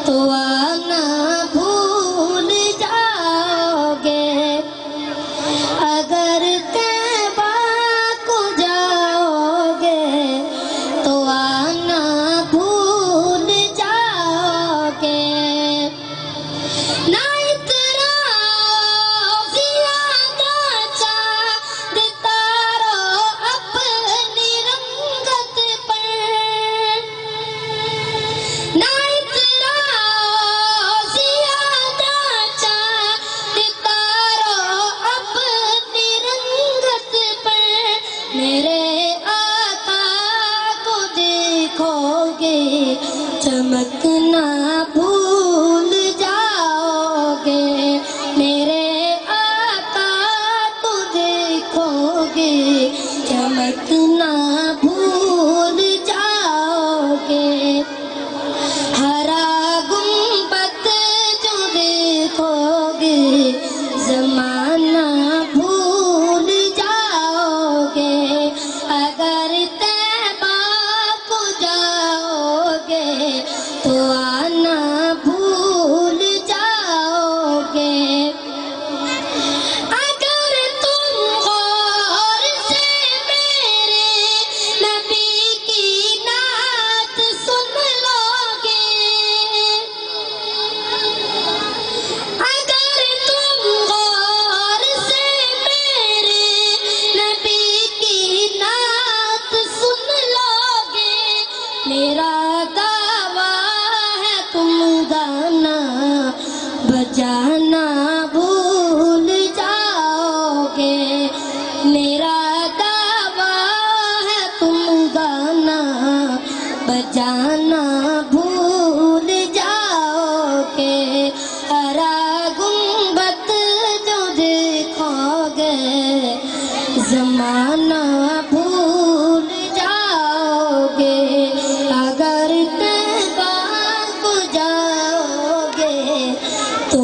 तो आना भूल जाओगे। अगर तैबा को जाओगे तो आना भूल जाओगे। ना इतराओ ज़ियादा चाँद तारों अपनी रंगत पर। ना इतराओ ज़ियादा चाँद तारों अपनी रंगत पर। मेरे आका को देखोगे चमकना भूल जाओगे। मेरे आका को देखोगे चमकना भूल जाओगे। हरा गुंबद जो देखोगे ज़माना भूल जाओगे। अगर तैबा को जाओगे तो आना भूल जाओगे। अगर तुम गौर से मेरे नबी की नात सुन लोगे। अगर तुम गौर से मेरे नबी की नात सुन लोगे। मेरा दावा है तुम गाना बजाना भूल जाओगे। मेरा दावा है तुम गाना बजाना भूल जाओगे। हरा गुंबद जो देखोगे ज़माना भूल जाओगे। अगर तैबा को जाओगे तो